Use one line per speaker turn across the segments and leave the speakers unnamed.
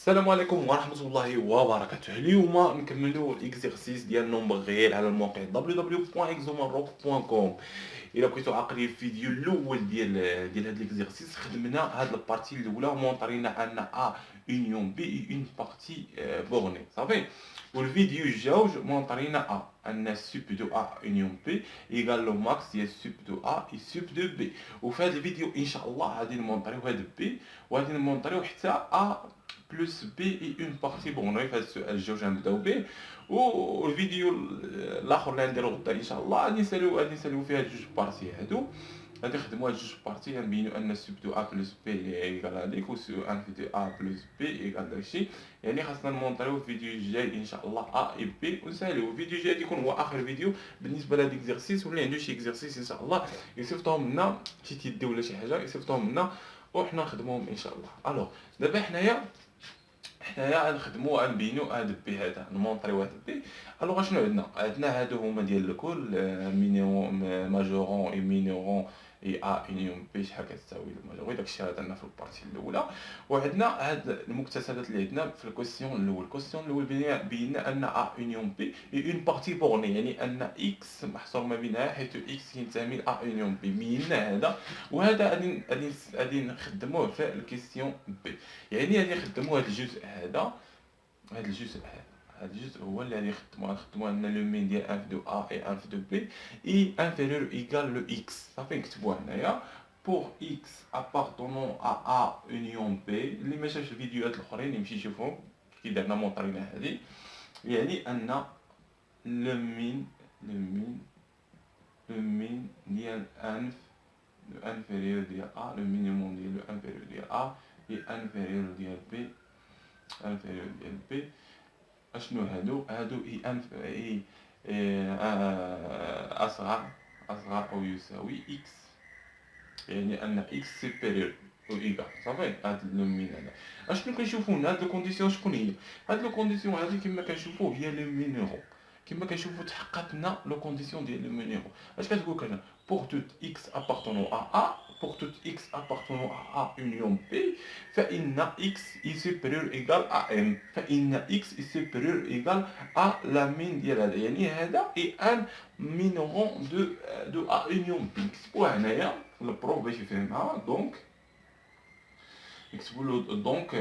السلام عليكم ورحمة الله وبركاته. اليوم نكملوا الاكزرسيس ديال نومبر غير على الموقع www.exomarroc.com. الا بغيتو عاقلين الفيديو الاول ديال هاد الاكزرسيس خدمنا هاد البارتي الاولى ومونطرينا ان ا اونيون بي اون بارتي بورني صافي. والفيديو الجوج مونطرينا ان سوب دو ا اونيون بي ايغال لو ماكس ديال سوب دو ا اي سوب دو بي. وفي هاد الفيديو ان شاء الله غادي نمونطريو هاد بي وغادي نمونطريو حتى ا بلس بي اي اون بارتي بونغي في هاد السؤال الجوج غنبداو به. والفيديو الاخر اللي غنديرو غدا ان شاء الله غادي نساليو فيه هاد جوج بارتي هادو. غادي نخدمو هاد جوج بارتي غنبينو ان سوب دو ا بلس بي ايكال هاديك و سو ان في دو ا بلس بي ايكال داكشي. يعني خاصنا نمونطريو الفيديو الجاي ان شاء الله ا اي بي ونساليو. الفيديو الجاي غادي يكون هو اخر فيديو بالنسبه لهاد الاكزرسيس، واللي عنده شي اكزرسيس ان شاء الله يصيفطهم لنا شي تيدي ولا شي حاجه يصيفطهم لنا وحنا نخدموهم ان شاء الله. الوغ دابا حنايا غنخدمو غنبينو هاد بي هذا نمونطريو هاد بي. الوغ شنو عندنا هادو هما ديال الكل مينيرون ماجورون اي مينيرون اي ا اونيون بي شحال كتساوي الماجوري داكشي هذا عندنا في البارتي الاولى. وعندنا هاد المكتسبات اللي عندنا في الكويسيون الاول بينا ان ا اونيون بي اي اون بارتي بورني، يعني ان اكس محصور ما بينها حيث اكس ينتمي ل ا اونيون بي. بينا هذا وهذا غادي نخدموه في الكيسيون بي. يعني غادي نخدمو هاد الجزء هذا، هاد الجزء هو اللي غادي نخدمو ان لو مين ديال ان في دو ا اي ان في دو بي اي انفيريور ايكال لو اكس. صافي نكتبوها هنايا بور اكس ابارتونون ا اونيون بي. اللي ما شافش الفيديوهات الاخرين يمشي يشوفهم كي درنا مونطرينا هادي. يعني ان لو مين ديال ان لو انفيريور ديال ا، لو مينيموم ديال لو انفيريور ديال ا اي انفيريور ديال بي انفيريور ديال بي. اشنو هادو اي انف اي اصغر او يساوي اكس. يعني ان اكس سوبيريور او ايكال. صافي هاد لو مين هذا اشنو كنشوفو هنا. هاد الكونديسيون شكون هي؟ هاد الكونديسيون هادي كما كنشوفو هي لو مينيرو. كما كنشوفو تحققت لنا لو كونديسيون ديال لو مينيرو. اش كتقول هنا؟ pour toute x appartenant à A, pour toute x appartenant à A union B, فإن x est supérieur égal à M. فإن x est supérieur égal à la mine ديال هذا. يعني هذا est un minéraux de A union B. نكتبوها هنايا البروف باش يفهمها. دونك نكتبو له دونك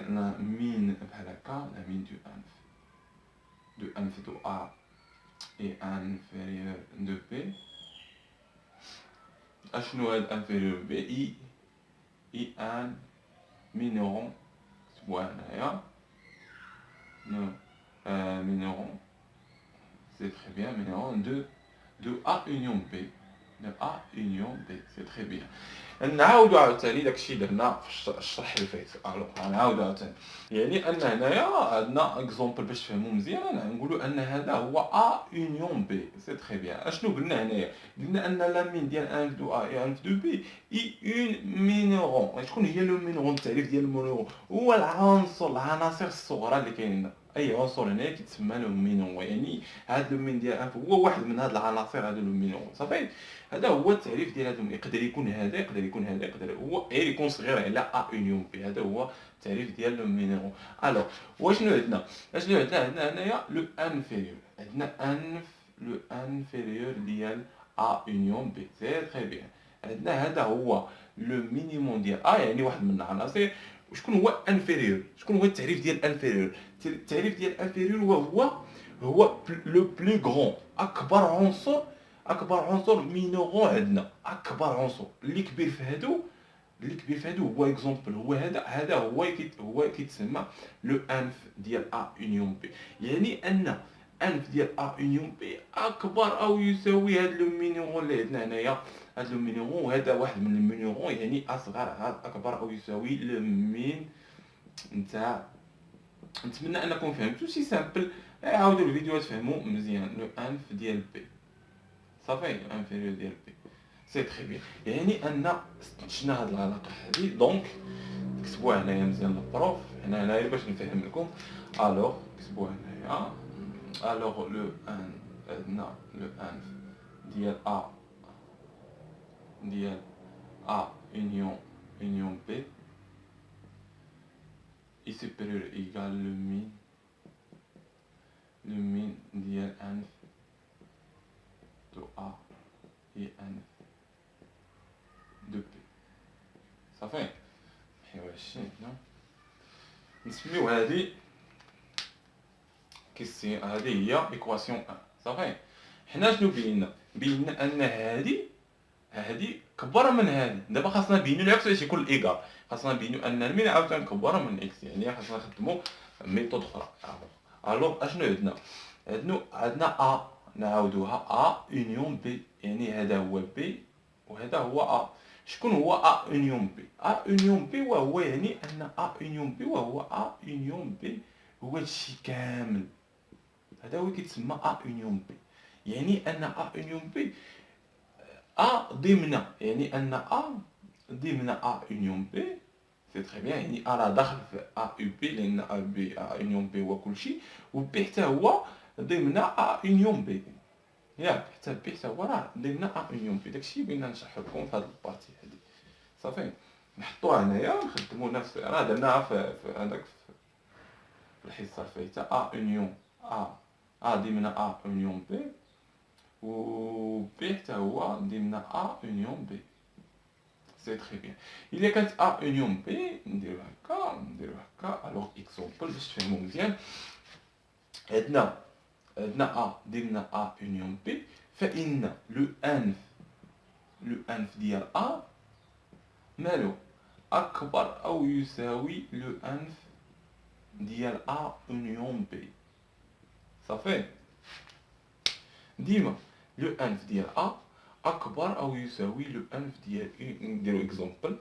لا مين بحال هكا، لا مين دو انف دو A est inférieur de B. اشنو هاد انفيريور بي اي ان مينيرون. كتبوها هنايا مينيرون سي تري بيان مينيرون دو ا اونيون بي. دو ا اونيون بي سي تري بيان. نعاودو عاوتاني داكشي درنا في الشرح اللي فات. الوغ غنعاودو عاوتاني. يعني ان هنايا عندنا اكزومبل باش تفهمو مزيان. نقولو ان هذا هو ا اونيون بي سي تري بيان. اشنو قلنا هنايا؟ قلنا ان لا مين ديال ان دو ا اي ان دو بي اي اون مينيرون. شكون هي لو مينيرون؟ التعريف ديال المينيرون هو العناصر الصغرى اللي كاينين. اي عنصر هنا كيتسمى لو مينيرون. يعني هاد لو مين ديال ان هو واحد من هاد العناصر هادو لو مينيرون. صافي هذا هو التعريف ديال هادو. يقدر يكون هذا، يقدر يكون هذا، يقدر هو غير يكون صغير على ا اونيون بي. هذا هو التعريف ديال لو مينيرون. الوغ واشنو عندنا؟ عندنا هنايا لو انفيريور. عندنا لو انفيريور ديال ا اونيون بي سي تري بيان. عندنا هذا هو لو مينيموم ديال ا، يعني واحد من العناصر. وشكون هو انفيريور؟ شكون هو التعريف ديال انفيريور؟ التعريف ديال انفيريور هو لو بلو غران، اكبر عنصر مينورون عندنا. اكبر عنصر اللي كبير في هادو هو اكزومبل هو هذا هو كيتسمى لو انف ديال ا اونيون بي. يعني ان انف ديال ا اونيون بي اكبر او يساوي هاد لو مينورون اللي عندنا هنايا. هاد لو مينورون وهذا واحد من المينورون، يعني اصغر اكبر او يساوي لو مين نتاع. نتمنى انكم فهمتوا. سي سامبل. عاودوا الفيديو تفهموا مزيان. لو انف ديال بي صافي انفيريور ديال بي سي تري بيان. يعني ان استنتجنا هاد العلاقه هادي. دونك كتبوها هنايا مزيان البروف. هنايا باش نفهم لكم. الوغ كتبوها هنايا. الوغ لو ان عندنا لو ان ديال ا اونيون بي اي سوبيريور ايكال لو مين ديال انف دو ا اي انف دو بي. صافي. ايوا هادشي هنا نسميو هادي كيسي، هادي هي ايكواسيون 1. صافي. حنا شنو بينا ان هادي كبر من هادي. دابا خاصنا نبينو العكس باش يكون الايكال. خاصنا نبينو ان المين عاوتاني كبر من اكس، يعني خاصنا نخدمو ميثود اخرى. الوغ اشنو عندنا ا نعاودوها ا اونيون بي، يعني هذا هو بي وهذا هو ا. شكون هو ا اونيون بي؟ ا اونيون بي وهو يعني ان ا اونيون بي وهو ا اونيون بي هو هادشي كامل. هذا هو كيتسمى ا اونيون بي، يعني ان ا اونيون بي ا ضمن، يعني ان ا ضمن ا اونيون بي. سي تري بيان، يعني ا راه داخل في ا او بي، لان ا بي ا اونيون بي هو كلشي، و بي حتى هو ضمن ا اونيون بي. ياك حتى بي حتى هو راه ضمن ا اونيون بي. داكشي بغينا نشرح لكم في هاد البارتي هادي. صافي. نحطوها هنايا نخدمو نفس راه درناها في هذاك في الحصه الفايته. ا اونيون ا ضمن ا اونيون بي، و بي حتى هو ضمن ا اونيون بي. سي تري بيان. الا كانت ا اونيون بي نديرو هكا. الوغ اكزومبل باش تفهمو مزيان. عندنا ا ضمن ا اونيون بي، فان لو انف ديال ا مالو اكبر او يساوي لو انف ديال ا اونيون بي. صافي. ديما لو انف ديال ا اكبر او يساوي لو انف ديال نديرو اكزومبل.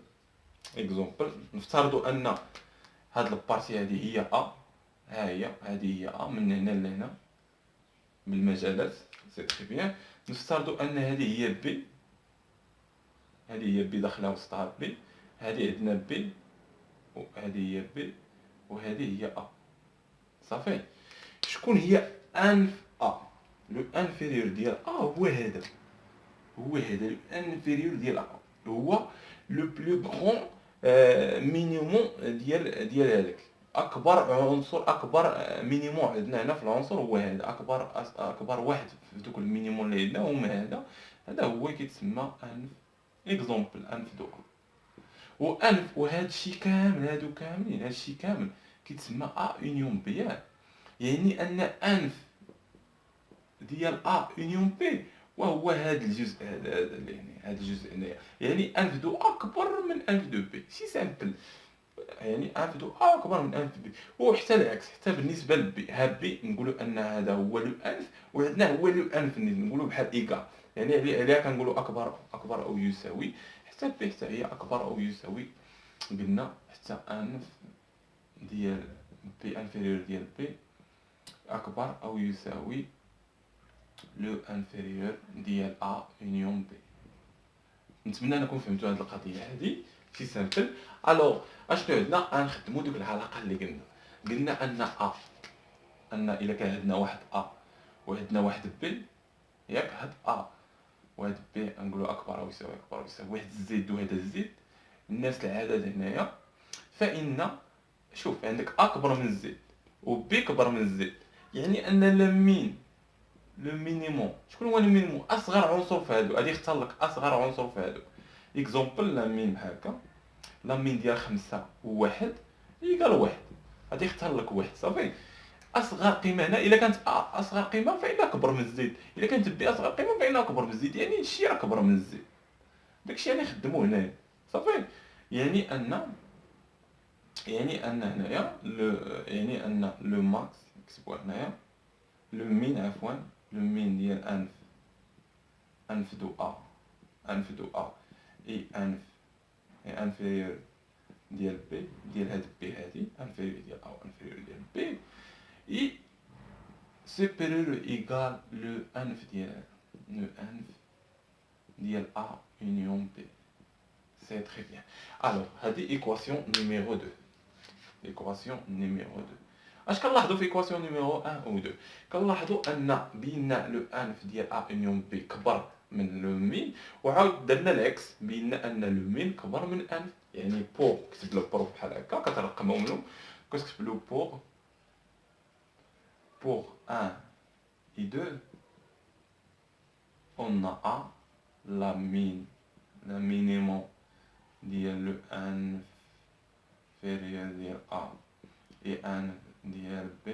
نفترضوا ان هاد البارتي هادي هي ا، ها هي هادي هي ا من هنا لهنا بالمجالات. سي تري بيان. نفترضوا ان هادي هي بي، هادي هي بي داخله وسطها بي، هادي عندنا بي وهادي هي بي وهادي هي ا. صافي. شكون هي انف ا؟ لو انفيريور ديال ا هو هذا، لو انفيريور ديال ا هو لو بلو غران مينيموم ديال هذاك. اكبر عنصر، اكبر مينيموم عندنا هنا في العنصر هو هذا. اكبر واحد في دوك المينيموم اللي عندنا هما هذا هو كيتسمى انف. اكزومبل انف دو ا. وانف وهذا الشيء كامل، هادو كاملين هذا الشيء كامل كيتسمى ا اونيون بي. يعني ان انف ديال ا اونيون بي وهو هذا الجزء، هذا الجزء هنايا. يعني انف دو ا اكبر من انف دو بي. شي سامبل، يعني انف دو ا اكبر من انف بي. وحتى العكس، حتى بالنسبه لبي، ها بي نقولوا ان هذا هو لو انف وعندنا هو لو انف، نقولوا بحال ايكال. يعني عليها كنقولوا اكبر او يساوي. حتى بي حتى هي اكبر او يساوي. قلنا حتى انف ديال بي انفيريور ديال بي اكبر او يساوي لو انفيريور ديال ا اونيون بي. نتمنى انكم فهمتوا هذه القضيه هذه. سي سامبل. الوغ اشنو عندنا؟ غنخدموا ديك العلاقه اللي قلنا ان الا كان عندنا واحد ا وعندنا واحد بي، ياك هاد ا وهاد بي نقولوا اكبر او يساوي واحد الزد وهذا الزد نفس العدد هنايا. فان شوف عندك اكبر من الزد وبي كبر من الزد، يعني ان لو مينيموم. شكون هو المينيموم؟ اصغر عنصر في هادو. غادي يختار لك اصغر عنصر في هادو. اكزومبل لا مين بحال هكا، لا مين ديال 5 و1 يقال 1، غادي يختار لك 1. صافي. اصغر قيمه هنا الا كانت ا اصغر قيمه فإنها اكبر من الزد، الا كانت بي اصغر قيمه فإنها اكبر من الزد، يعني هادشي راه اكبر من الزد. داكشي يعني نخدمو هنايا. صافي. يعني ان هنايا يعني ان لو ماكس نكتبوها هنايا. لو مين عفوا، لو مين ديال انف دو ا اي انفيريور ديال بي، ديال هاد بي هادي انفيريور ديال ا وانفيريور ديال بي اي سوبيريور ايكال لو انف ديال ا اونيون بي. سي تري بيان. الوغ هادي ايكواسيون نيميرو 2. ايكواسيون نيميرو 2. اش كنلاحظوا في ايكواسيون نيميرو 1 و 2؟ كنلاحظوا ان بينا لو انف ديال ا اونيون بي كبر من لو مين، وعاود درنا العكس، بينا ان لو مين كبر من انف. يعني بو كتب لو بروف بحال هكا كترقمهم لهم كتكتب له pour 1 et 2 on a la minimum ديال ان inférieur ديال A et ان ديال B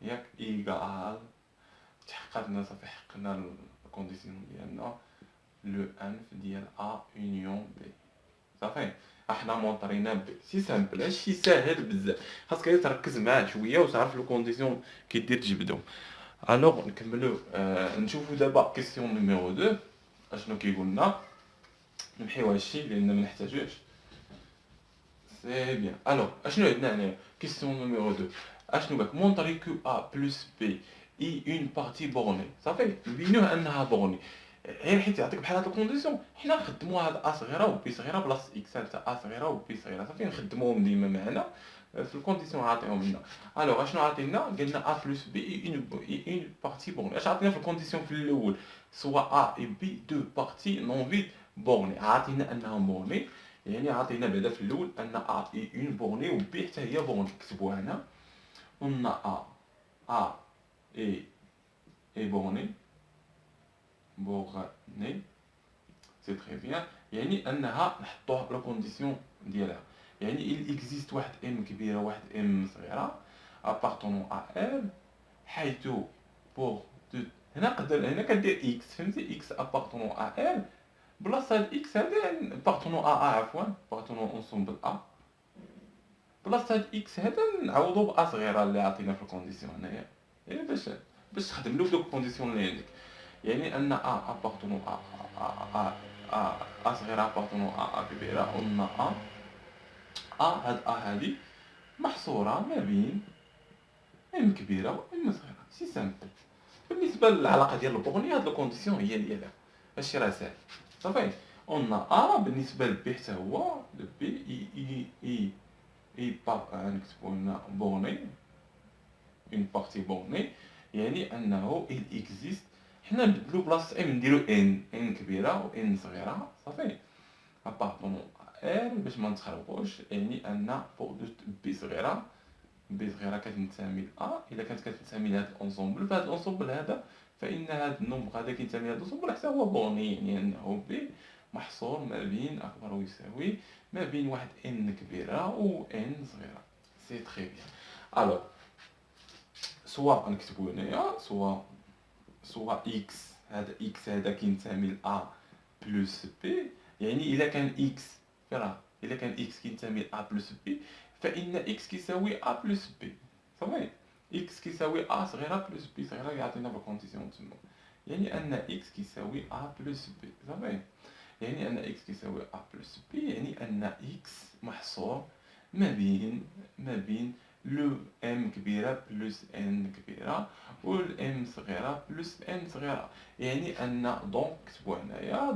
ياك إيكال. تحققنا صافي، حققنا الكونديسيون ديالنا لو انف ديال A union B صافي. احنا مونطرينا ب سي سامبل، هادشي ساهل بزاف، خاصك غير تركز معاه شويه وتعرف لو كونديسيون كيدير تجبدهم. الوغ نكملو. نشوفو دابا كيسيون نيميرو 2 اشنو كيقولنا. نمحيو هادشي لان ما نحتاجوش. سي بيان. الوغ اشنو عندنا هنايا كيسيون نيميرو 2؟ اشنو قالك؟ مونطري كو ا بلس بي اي اون بارتي بورني صافي. نبينوه انها بورني غير حيت يعطيك بحال هاد الكونديسيون. حنا نخدموا هاد ا صغيره و بي صغيره بلاص اكس تاع ا صغيره و بي صغيره صافي، نخدموهم ديما معنا في الكونديسيون عاطيهم لنا. الوغ اشنو عاطينا؟ قالنا ا بلس بي اي اون بارتي بورني. اش عاطينا في الكونديسيون في الاول؟ سوا ا اي بي دو بارتي نون فيد بورني. عاطينا انهم بورني، يعني عاطينا بعدا في الاول ان ا اي اون بورني و بي حتى هي بورني. كتبوها هنا قلنا ا اي بورني بورني سي تري بيان. يعني انها نحطوها لا كونديسيون ديالها. يعني il existe واحد ام كبيره واحد ام صغيره appartenant à elle حيث بور هنا هنا كدير اكس، فهمتي؟ اكس appartenant à elle بلاصه هاد اكس هذا appartenant à a عفوا appartenant ensemble a بلاصه هاد اكس هذا نعوضو ب ا صغيره اللي عطينا في الكونديسيون هنايا. يعني باش تخدم له بدوك الكونديسيون اللي عندك. يعني ان ا appartenant ا صغيره appartenant ا كبيره. قلنا هاد ا هادي محصوره ما بين ام كبيره و ام صغيره. سي سامبل. بالنسبه للعلاقه ديال البوغني هاد الكونديسيون هي ديالها، هادشي راه ساهل صافي. قلنا بالنسبه لبي حتى هو لبي اي نكتبو هنا بورني اون بارتي بورني، يعني انه il existe. حنا نبدلو بلاصه ام نديرو ان كبيره و ان صغيره صافي ابارطونون ال باش ما نتخربوش. يعني ان بور بي صغيره، بي صغيره كتنتمي ل ا الا كانت كتنتمي لهاد الانسومبل، فهاد الانسومبل هذا فان هاد النومبر هذا كينتمي لهاد الانسومبل حتى هو بورني. يعني انه بي محصور ما بين اكبر ويساوي ما بين واحد ان كبيره و ان صغيره. سي تري بيان. الوغ سوا نكتبو هنايا سوا اكس، هذا اكس هذا كينتمي ل ا بلس بي. يعني الا كان اكس فين الا كان اكس كينتمي ل ا بلس بي فان اكس كيساوي ا بلس بي صافي. اكس كيساوي ا صغيره بلس بي صغيره يعطينا بالكونديسيون تما. يعني ان اكس كيساوي ا بلس بي صافي. يعني ان اكس كيساوي ا بلس بي، يعني ان اكس محصور ما بين لو ام كبيره بلس ان كبيره و الام صغيره بلس ان صغيره. يعني ان دونك كتبوا هنايا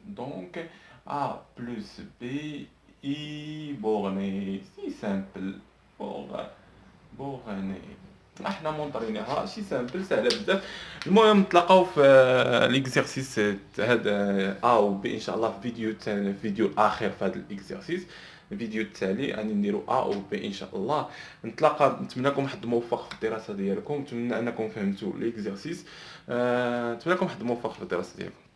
دونك ا بلس بي اي بورني. سي سامبل بورني. احنا مونطرينيها شي سامبل سهله بزاف. المهم نتلاقاو في ليكزارسيس هذا ا و بي ان شاء الله في الفيديو الاخير في هذا الاكزارسيس. الفيديو التالي غادي نديرو ا و بي ان شاء الله. نتلاقى. نتمنى لكم حظ موفق في الدراسه ديالكم. نتمنى انكم فهمتوا ليكزارسيس. نتمنى لكم حظ موفق في الدراسه ديالكم.